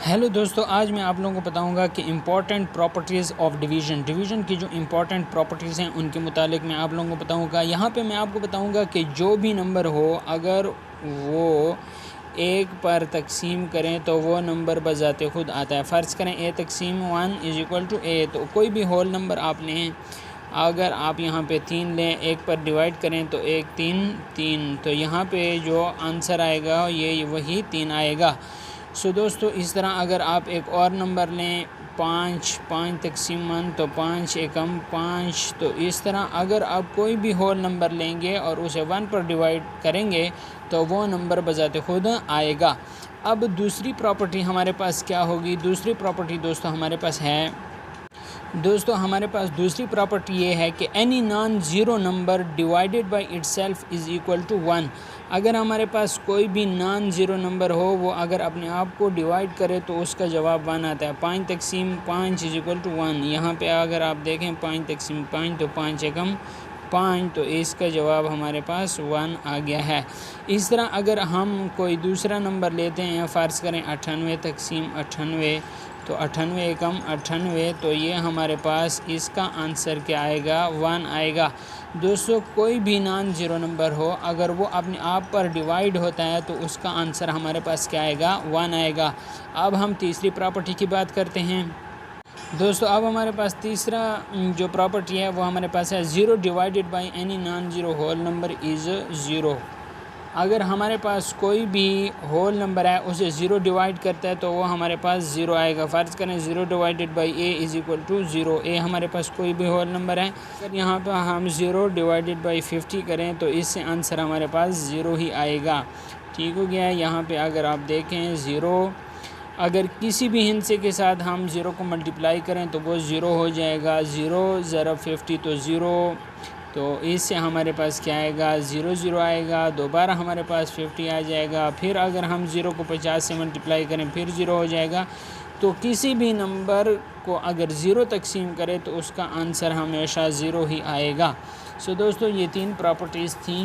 Hello दोस्तों, आज मैं आप लोगों को बताऊंगा कि इम्पॉर्टेंट प्रॉपर्टीज़ ऑफ डिवीज़न की जो इम्पॉर्टेंट प्रॉपर्टीज़ हैं उनके मुतालिक मैं आप लोगों को बताऊंगा। यहाँ पे मैं आपको बताऊंगा कि जो भी नंबर हो अगर वो एक पर तकसीम करें तो वो नंबर बजाते खुद आता है। फ़र्ज़ करें a तकसीम 1 इज़ इक्वल टू a, तो कोई भी होल नंबर आप लें, अगर आप यहाँ पे 3 लें, एक पर डिवाइड करें तो 1 3 3, तो यहाँ पे जो आंसर आएगा ये वही 3 आएगा। सो दोस्तों, इस तरह अगर आप एक और नंबर लें 5 तकसीम 1, तो 5 एकम 5, तो इस तरह अगर आप कोई भी होल नंबर लेंगे और उसे 1 पर डिवाइड करेंगे तो वो नंबर बजाते खुद आएगा। अब दूसरी प्रॉपर्टी हमारे पास क्या होगी? दूसरी प्रॉपर्टी दोस्तों हमारे पास दूसरी प्रॉपर्टी ये है कि any non zero number divided by itself is equal to 1। अगर हमारे पास कोई भी नॉन ज़ीरो नंबर हो, वो अगर अपने आप को डिवाइड करे तो उसका जवाब 1 आता है। 5 तकसीम 5 इज़ इक्वल टू 1। यहाँ पे अगर आप देखें 5 तकसीम 5, तो 5 एकम 5, तो इसका जवाब हमारे पास 1 आ गया है। इस तरह अगर हम कोई दूसरा नंबर लेते हैं, फ़र्ज़ करें 98 तकसीम 98, तो 98 एकम 98, तो ये हमारे पास इसका आंसर क्या आएगा? 1 आएगा। दोस्तों, कोई भी नॉन ज़ीरो नंबर हो अगर वो अपने आप पर डिवाइड होता है तो उसका आंसर हमारे पास क्या आएगा? 1 आएगा। अब हम तीसरी प्रॉपर्टी की बात करते हैं। दोस्तों, अब हमारे पास तीसरा जो प्रॉपर्टी है वो हमारे पास है 0 divided by any non zero whole number is 0। अगर हमारे पास कोई भी होल नंबर है उसे 0 डिवाइड करता है तो वो हमारे पास 0 आएगा। फ़र्ज़ करें 0 divided by a is equal to 0। a हमारे पास कोई भी होल नंबर है, अगर यहाँ पर हम 0 डिवाइडेड बाई 50 करें तो इससे आंसर हमारे पास 0 ही आएगा। ठीक हो गया है। यहाँ पे अगर आप देखें 0, अगर किसी भी हिंसे के साथ हम 0 को मल्टीप्लाई करें तो वो 0 हो जाएगा। 0 ज़रा 50 तो 0, तो इससे हमारे पास क्या आएगा? 0 0 आएगा। दोबारा हमारे पास 50 आ जाएगा। फिर अगर हम 0 को 50 से मल्टीप्लाई करें फिर 0 हो जाएगा। तो किसी भी नंबर को अगर 0 तकसीम करें तो उसका आंसर हमेशा 0 ही आएगा। सो दोस्तों, ये 3 प्रॉपर्टीज़ थी,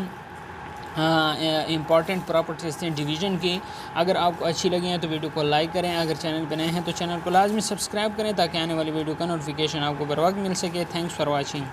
इम्पॉर्टेंट प्रॉपर्टीज़ थी डिवीज़न की। अगर आपको अच्छी लगी हैं तो वीडियो को लाइक करें। अगर चैनल पर नए हैं तो चैनल को लाजमी सब्सक्राइब करें ताकि आने वाली वीडियो का नोटिफिकेशन आपको बर वक्त मिल सके। Thanks for watching.